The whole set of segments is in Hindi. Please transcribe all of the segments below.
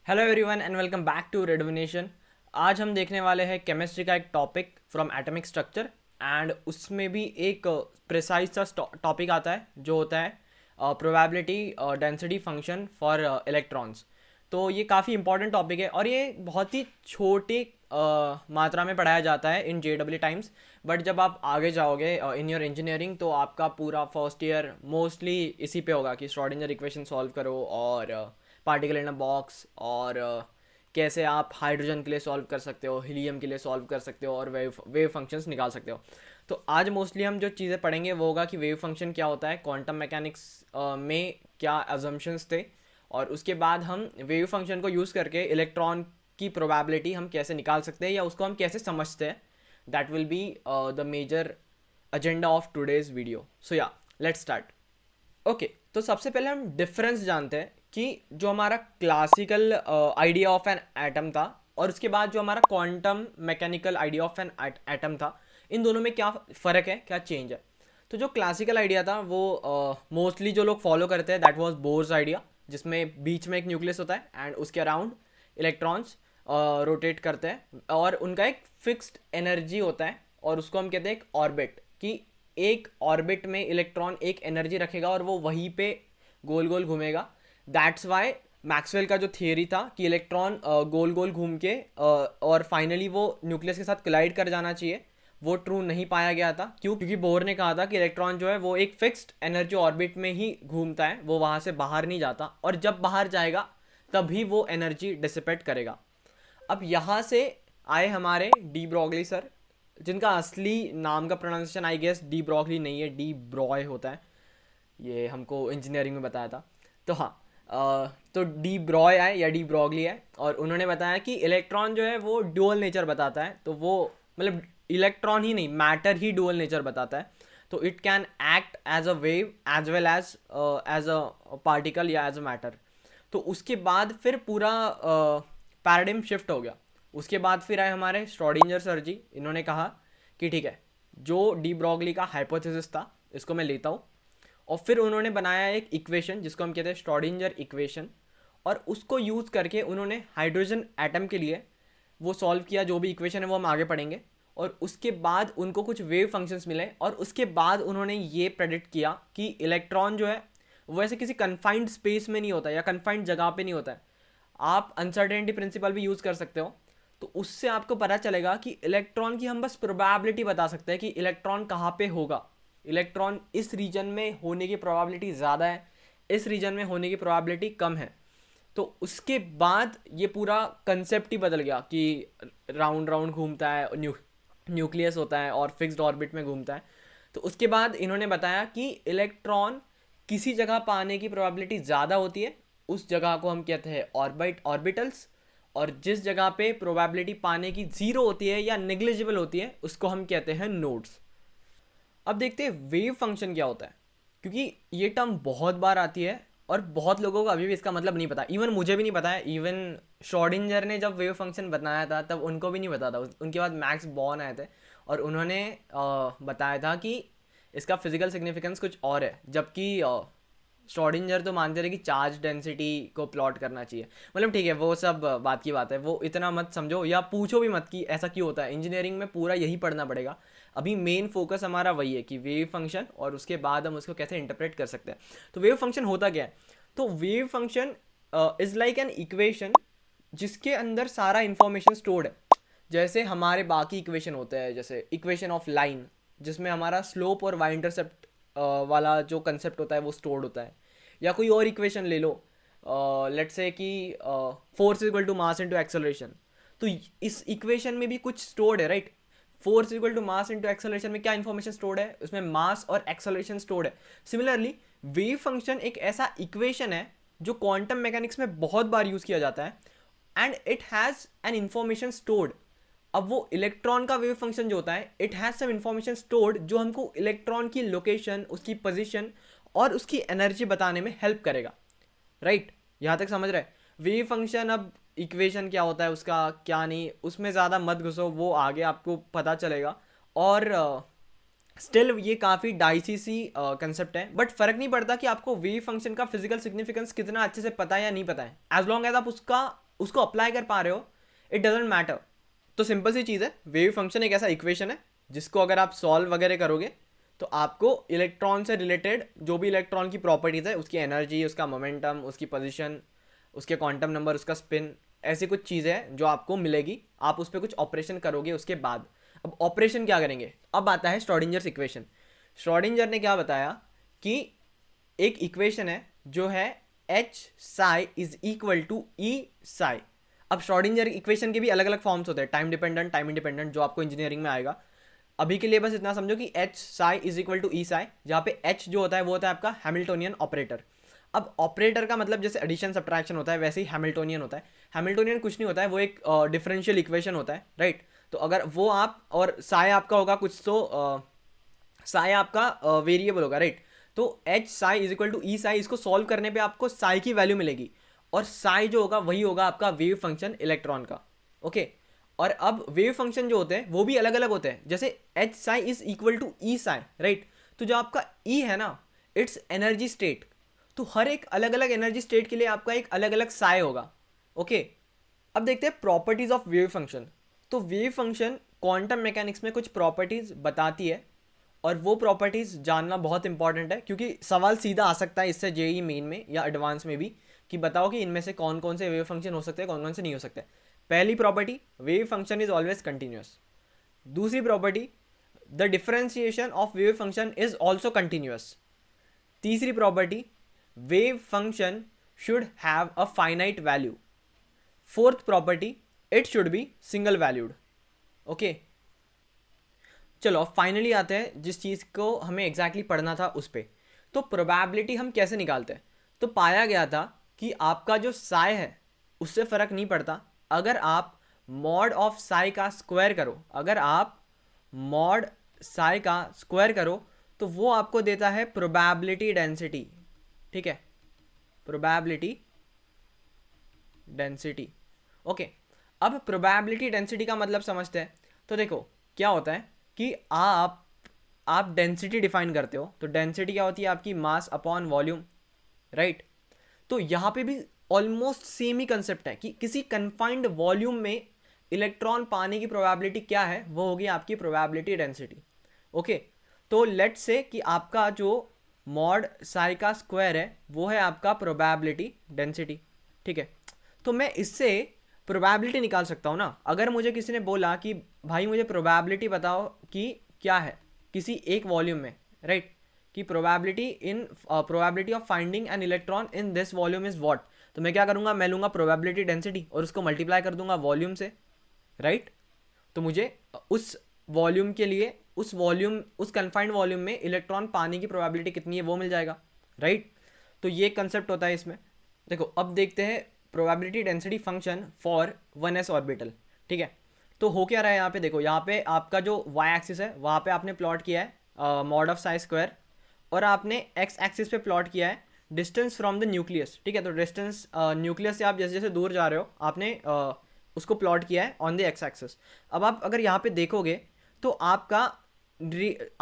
Hello everyone and welcome back to रेडोमिनेशन। आज हम देखने वाले हैं केमिस्ट्री का एक topic from atomic structure and उसमें भी एक प्रिसाइज सा टॉपिक आता है जो होता है probability density function for electrons. तो ये काफ़ी इंपॉर्टेंट टॉपिक है और ये बहुत ही छोटी मात्रा में पढ़ाया जाता है इन JEE टाइम्स। बट जब आप आगे जाओगे इन योर इंजीनियरिंग तो आपका पूरा फर्स्ट ईयर मोस्टली इसी पे होगा कि श्रोडिंगर इक्वेशन सॉल्व करो और पार्टिकल इन अ बॉक्स और कैसे आप हाइड्रोजन के लिए सॉल्व कर सकते हो, हीलियम के लिए सॉल्व कर सकते हो और वेव फंक्शंस निकाल सकते हो। तो आज मोस्टली हम जो चीज़ें पढ़ेंगे वो होगा कि वेव फंक्शन क्या होता है, क्वांटम मैकेनिक्स में क्या अजम्पशंस थे, और उसके बाद हम वेव फंक्शन को यूज़ करके इलेक्ट्रॉन की प्रोबेबिलिटी हम कैसे निकाल सकते हैं या उसको हम कैसे समझते हैं। That will be the major agenda of today's video. So yeah let's start. Okay, तो सबसे पहले हम डिफरेंस जानते हैं कि जो हमारा classical idea of an atom था और उसके बाद जो हमारा quantum mechanical idea of an atom था, इन दोनों में क्या फ़र्क है, क्या चेंज है। तो जो क्लासिकल आइडिया था वो मोस्टली जो लोग फॉलो करते हैं दैट वाज बोर्स आइडिया, जिसमें बीच में एक न्यूक्लियस होता है एंड उसके अराउंड इलेक्ट्रॉन्स रोटेट करते हैं और उनका एक फिक्स्ड एनर्जी होता है और उसको हम कहते हैं एक ऑर्बिट। कि एक ऑर्बिट में इलेक्ट्रॉन एक एनर्जी रखेगा और वो वहीं पे गोल गोल घूमेगा। दैट्स वाई मैक्सवेल का जो थियरी था कि इलेक्ट्रॉन गोल गोल घूम के और फाइनली वो न्यूक्लियस के साथ कोलाइड कर जाना चाहिए, वो ट्रू नहीं पाया गया था। क्यों? क्योंकि बोर ने कहा था कि इलेक्ट्रॉन जो है वो एक फिक्स्ड एनर्जी ऑर्बिट में ही घूमता है, वो वहाँ से बाहर नहीं जाता और जब बाहर जाएगा तभी वो एनर्जी डिसिपेट करेगा। अब यहाँ से आए हमारे डी ब्रॉगली सर, जिनका असली नाम का pronunciation I guess de Broglie नहीं है, डी ब्रॉय होता है, ये हमको इंजीनियरिंग में बताया था। तो हाँ, तो डी ब्रॉय है या डी ब्रॉगली है और उन्होंने बताया कि इलेक्ट्रॉन जो है वो ड्यूअल नेचर बताता है। तो वो मतलब इलेक्ट्रॉन ही नहीं, मैटर ही ड्यूअल नेचर बताता है। तो it can act as a wave as well as a particle या एज अ मैटर। तो उसके बाद फिर पूरा पैराडिम शिफ्ट हो गया। उसके बाद फिर आए हमारे श्रोडिंगर सर जी, इन्होंने कहा कि ठीक है, जो डी ब्रॉगली का हाइपोथेसिस था इसको मैं लेता हूँ, और फिर उन्होंने बनाया एक इक्वेशन जिसको हम कहते हैं श्रोडिंगर इक्वेशन, और उसको यूज़ करके उन्होंने हाइड्रोजन एटम के लिए वो सॉल्व किया। जो भी इक्वेशन है वो हम आगे पढ़ेंगे। और उसके बाद उनको कुछ वेव फंक्शंस मिले और उसके बाद उन्होंने ये प्रेडिक्ट किया कि इलेक्ट्रॉन जो है वो ऐसे किसी कन्फाइंड स्पेस में नहीं होता या कन्फाइंड जगह पे नहीं होता है। आप अनसर्टेनिटी प्रिंसिपल भी यूज़ कर सकते हो। तो उससे आपको पता चलेगा कि इलेक्ट्रॉन की हम बस प्रोबेबिलिटी बता सकते हैं कि इलेक्ट्रॉन कहाँ पे होगा। इलेक्ट्रॉन इस रीजन में होने की प्रोबेबिलिटी ज़्यादा है, इस रीजन में होने की प्रोबेबिलिटी कम है। तो उसके बाद ये पूरा कंसेप्ट ही बदल गया कि राउंड राउंड घूमता है, न्यूक्लियस होता है और फिक्स्ड ऑर्बिट में घूमता है। तो उसके बाद इन्होंने बताया कि इलेक्ट्रॉन किसी जगह पाने की प्रोबेबिलिटी ज़्यादा होती है, उस जगह को हम कहते हैं ऑर्बिटल्स, और जिस जगह पे प्रोबेबिलिटी पाने की ज़ीरो होती है या नेग्लिजिबल होती है उसको हम कहते हैं नोड्स। अब देखते हैं वेव फंक्शन क्या होता है, क्योंकि ये टर्म बहुत बार आती है और बहुत लोगों को अभी भी इसका मतलब नहीं पता। इवन मुझे भी नहीं पता है। इवन श्रोडिंगर ने जब वेव फंक्शन बनाया था तब उनको भी नहीं पता था। उनके बाद मैक्स बॉर्न आए थे और उन्होंने बताया था कि इसका फिजिकल सिग्निफिकेंस कुछ और है, जबकि श्रोडिंगर तो मानते रहे कि चार्ज डेंसिटी को प्लॉट करना चाहिए। मतलब ठीक है, वो सब बात की बात है, वो इतना मत समझो या पूछो भी मत कि ऐसा क्यों होता है। इंजीनियरिंग में पूरा यही पढ़ना पड़ेगा। अभी मेन फोकस हमारा वही है कि वेव फंक्शन, और उसके बाद हम उसको कैसे इंटरप्रेट कर सकते हैं। तो वेव फंक्शन होता क्या है? तो wave function is like an equation जिसके अंदर सारा इंफॉर्मेशन स्टोर्ड है। जैसे हमारे बाकी इक्वेशन होते हैं, जैसे इक्वेशन ऑफ लाइन, जिसमें हमारा स्लोप और वाई इंटरसेप्ट वाला जो कंसेप्ट होता है वो स्टोर्ड होता है। या कोई और इक्वेशन ले लो, लेट्स से कि force equal to mass into acceleration. तो इस इक्वेशन में भी कुछ स्टोर्ड है, right? Force equal to mass into acceleration में क्या इन्फॉर्मेशन स्टोर्ड है? उसमें मास और एक्सेलरेशन स्टोर्ड है। सिमिलरली वेव फंक्शन एक ऐसा इक्वेशन है जो क्वांटम मैकेनिक्स में बहुत बार यूज किया जाता है and it has an information stored. अब वो इलेक्ट्रॉन का वेव फंक्शन जो होता है, it has some information stored जो हमको इलेक्ट्रॉन की लोकेशन, उसकी पोजीशन और उसकी एनर्जी बताने में हेल्प करेगा, राइट? यहाँ तक समझ रहे? वेव फंक्शन, अब इक्वेशन क्या होता है उसका, क्या नहीं, उसमें ज़्यादा मत घुसो, वो आगे आपको पता चलेगा। और स्टिल ये काफ़ी डाइसी सी कंसेप्ट है, बट फ़र्क नहीं पड़ता कि आपको वेव फंक्शन का फिजिकल सिग्निफिकेंस कितना अच्छे से पता है या नहीं पता है, एज लॉन्ग एज आप उसका उसको अप्लाई कर पा रहे हो, इट डजेंट मैटर। तो सिंपल सी चीज़ है, वेव फंक्शन एक ऐसा इक्वेशन है जिसको अगर आप सॉल्व वगैरह करोगे तो आपको इलेक्ट्रॉन से रिलेटेड जो भी इलेक्ट्रॉन की प्रॉपर्टीज़ है, उसकी एनर्जी, उसका मोमेंटम, उसकी पोजीशन, उसके क्वांटम नंबर, उसका स्पिन, ऐसी कुछ चीज़ें हैं जो आपको मिलेगी। आप उस पर कुछ ऑपरेशन करोगे उसके बाद। अब ऑपरेशन क्या करेंगे, अब आता है श्रोडिंजर्स इक्वेशन। श्रोडिंजर ने क्या बताया कि एक इक्वेशन है जो है H psi is equal to E psi. अब श्रोडिंजर इक्वेशन के भी अलग अलग फॉर्म्स होते हैं, टाइम डिपेंडेंट, टाइम इंडिपेंडेंट, जो आपको इंजीनियरिंग में आएगा। अभी के लिए बस इतना समझो कि H psi is equal to E psi, जहाँ पे एच जो होता है वो होता है आपका हैमिल्टोनियन ऑपरेटर। अब ऑपरेटर का मतलब जैसे एडिशन सब्ट्रैक्शन होता है वैसे ही हैमिल्टोनियन होता है। हैमिल्टोनियन कुछ नहीं होता है, वो एक डिफरेंशियल इक्वेशन होता है, राइट। तो अगर वो आप, और साई आपका होगा कुछ तो साई आपका वेरिएबल होगा, राइट। तो H psi is equal to E psi, इसको सॉल्व करने पे आपको साई की वैल्यू मिलेगी, और साई जो होगा वही होगा आपका वेव फंक्शन इलेक्ट्रॉन का, ओके। और अब वेव फंक्शन जो होते हैं वो भी अलग अलग होते हैं, जैसे H psi is equal to E psi, right. तो जो आपका ई है ना, इट्स एनर्जी स्टेट, तो हर एक अलग अलग एनर्जी स्टेट के लिए आपका एक अलग अलग साई होगा, ओके। अब देखते हैं प्रॉपर्टीज ऑफ वेव फंक्शन। तो वेव फंक्शन क्वांटम मैकेनिक्स में कुछ प्रॉपर्टीज बताती है, और वो प्रॉपर्टीज जानना बहुत इंपॉर्टेंट है, क्योंकि सवाल सीधा आ सकता है इससे जेई मेन में या एडवांस में भी, कि बताओ कि इनमें से कौन कौन से वेव फंक्शन हो सकते हैं, कौन कौन से नहीं हो सकते। पहली property, wave function is always continuous. दूसरी property, the differentiation of wave function is also continuous. तीसरी property, wave function should have a finite value. Fourth property, it should be single valued, okay. चलो अब फाइनली आते हैं जिस चीज़ को हमें एग्जैक्टली पढ़ना था उस पर। तो प्रोबेबिलिटी हम कैसे निकालते हैं, तो पाया गया था कि आपका जो साई है उससे फ़र्क नहीं पड़ता अगर आप मॉड ऑफ साई का स्क्वायर करो। अगर आप मॉड साई का स्क्वायर करो तो वो आपको देता है प्रोबेबिलिटी डेंसिटी, ठीक है, प्रोबेबिलिटी डेंसिटी, ओके। अब प्रोबेबिलिटी डेंसिटी का मतलब समझते हैं। तो देखो क्या होता है कि आप डेंसिटी डिफाइन करते हो, तो डेंसिटी क्या होती है आपकी, मास अपॉन वॉल्यूम, राइट। तो यहाँ पे भी ऑलमोस्ट सेम ही कंसेप्ट है कि किसी कन्फाइंड वॉल्यूम में इलेक्ट्रॉन पाने की प्रोबेबिलिटी क्या है, वो होगी आपकी प्रोबेबिलिटी डेंसिटी, ओके। तो लेट्स से कि आपका जो मॉड साई का स्क्वायर है वो है आपका प्रोबेबिलिटी डेंसिटी, ठीक है। तो मैं इससे प्रोबेबिलिटी निकाल सकता हूँ ना। अगर मुझे किसी ने बोला कि भाई मुझे प्रोबेबिलिटी बताओ कि क्या है किसी एक वॉल्यूम में, राइट, कि probability of finding an electron in this volume is what, तो मैं क्या करूँगा, मैं लूँगा प्रोबेबिलिटी डेंसिटी और उसको मल्टीप्लाई कर दूंगा वॉल्यूम से, राइट। तो मुझे उस वॉल्यूम के लिए उस कन्फाइंड वॉल्यूम में इलेक्ट्रॉन पाने की प्रोबेबिलिटी कितनी है वो मिल जाएगा, राइट। तो ये कंसेप्ट होता है इसमें। देखो अब देखते हैं probability density function for 1s orbital, ठीक है। तो हो क्या रहा है यहाँ पे, देखो यहाँ पे आपका जो वाई एक्सिस है वहाँ पे आपने प्लॉट किया है मॉड ऑफ साई स्क्वायर, और आपने एक्स एक्सिस पे प्लॉट किया है डिस्टेंस फ्रॉम द न्यूक्लियस, ठीक है। तो डिस्टेंस न्यूक्लियस से आप जैसे जैसे दूर जा रहे हो आपने उसको प्लॉट किया है ऑन द एक्स एक्सिस। अब आप अगर यहाँ पे देखोगे तो आपका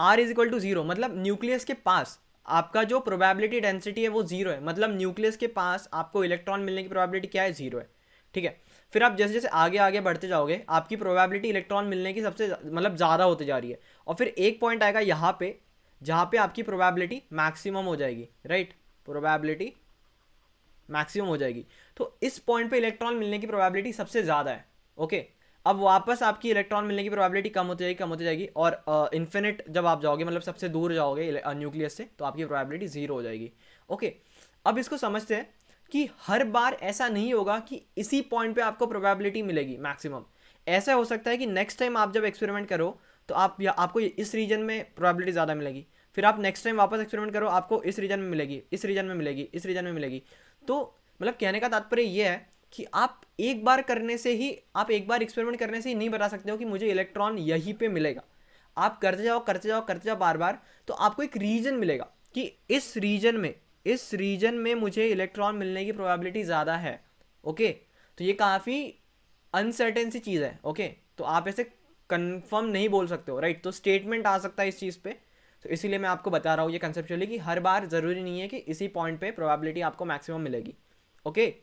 R is equal to zero, मतलब न्यूक्लियस के पास आपका जो प्रोबेबिलिटी डेंसिटी है वो जीरो है, मतलब न्यूक्लियस के पास आपको इलेक्ट्रॉन मिलने की प्रोबेबिलिटी क्या है, जीरो है, ठीक है। फिर आप जैसे जैसे आगे आगे बढ़ते जाओगे आपकी प्रोबेबिलिटी इलेक्ट्रॉन मिलने की सबसे मतलब ज़्यादा होती जा रही है, और फिर एक पॉइंट आएगा यहाँ पे जहाँ पे आपकी प्रोबेबिलिटी मैक्सिमम हो जाएगी, राइट, प्रोबेबिलिटी मैक्सिमम हो जाएगी। तो इस पॉइंट पे इलेक्ट्रॉन मिलने की प्रोबेबिलिटी सबसे ज़्यादा है, ओके। अब वापस आपकी इलेक्ट्रॉन मिलने की प्रोबेबिलिटी कम होती जाएगी और इन्फिनिट जब आप जाओगे, मतलब सबसे दूर जाओगे न्यूक्लियस से, तो आपकी प्रोबेबिलिटी जीरो हो जाएगी, ओके। अब इसको समझते हैं कि हर बार ऐसा नहीं होगा कि इसी पॉइंट पे आपको प्रोबेबिलिटी मिलेगी मैक्सिमम। ऐसा हो सकता है कि नेक्स्ट टाइम आप जब एक्सपेरिमेंट करो तो आपको इस रीजन में प्रोबेबिलिटी ज़्यादा मिलेगी, फिर आप नेक्स्ट टाइम वापस एक्सपेरिमेंट करो आपको इस रीजन में मिलेगी, इस रीजन में मिलेगी, इस रीजन में मिलेगी। तो मतलब कहने का तात्पर्य ये है कि आप एक बार एक्सपेरिमेंट करने से ही नहीं बता सकते हो कि मुझे इलेक्ट्रॉन यहीं पे मिलेगा। आप करते जाओ बार बार, तो आपको एक रीजन मिलेगा कि इस रीजन में मुझे इलेक्ट्रॉन मिलने की प्रोबेबिलिटी ज़्यादा है, ओके। तो ये काफ़ी अनसर्टेन सी चीज़ है, ओके। तो आप ऐसे कंफर्म नहीं बोल सकते हो, राइट। तो स्टेटमेंट आ सकता है इस चीज़ पे, तो इसीलिए मैं आपको बता रहा हूँ ये कंसेप्चुअली कि हर बार ज़रूरी नहीं है कि इसी पॉइंट पे प्रोबेबिलिटी आपको मैक्सिमम मिलेगी, ओके।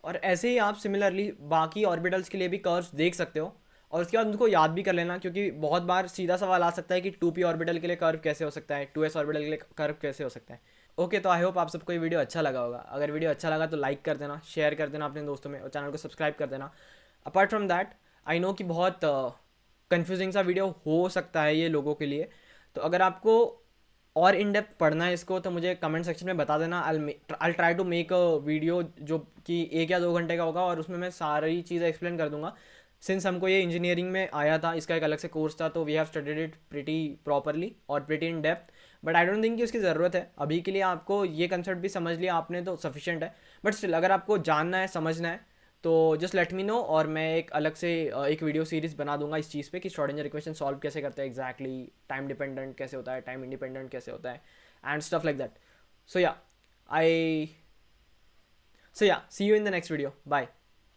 और ऐसे ही आप सिमिलरली बाकी ऑर्बिटल्स के लिए भी कर्व्स देख सकते हो और उसके बाद उनको याद भी कर लेना, क्योंकि बहुत बार सीधा सवाल आ सकता है कि 2p ऑर्बिटल के लिए कर्व कैसे हो सकता है, 2s ऑर्बिटल के लिए कर्व कैसे हो सकता है। ओके, तो आई होप आप सबको ये वीडियो अच्छा लगा होगा। अगर वीडियो अच्छा लगा तो लाइक कर देना, शेयर कर देना अपने दोस्तों में और चैनल को सब्सक्राइब कर देना। Apart from that, I know कि बहुत कंफ्यूजिंग सा वीडियो हो सकता है ये लोगों के लिए, तो अगर आपको और इन डेप्थ पढ़ना है इसको तो मुझे कमेंट सेक्शन में बता देना। I try to make a video जो कि 1 या 2 घंटे का होगा और उसमें मैं सारी चीज़ें एक्सप्लेन कर दूंगा। सिंस हमको ये इंजीनियरिंग में आया था, इसका एक अलग से कोर्स था, तो we have studied it pretty properly और pretty in depth. But I don't think कि उसकी ज़रूरत है अभी के लिए। आपको ये कंसेप्ट भी समझ लिया आपने तो सफिशिएंट है, बट स्टिल अगर आपको जानना है, समझना है, तो जस्ट लेट मी नो और मैं एक अलग से एक वीडियो सीरीज़ बना दूंगा इस चीज़ पे कि श्रोडिंगर इक्वेशन सॉल्व कैसे करते हैं एग्जैक्टली, टाइम डिपेंडेंट कैसे होता है, टाइम इंडिपेंडेंट कैसे होता है, and stuff like that. So yeah, I see you in the next video. Bye.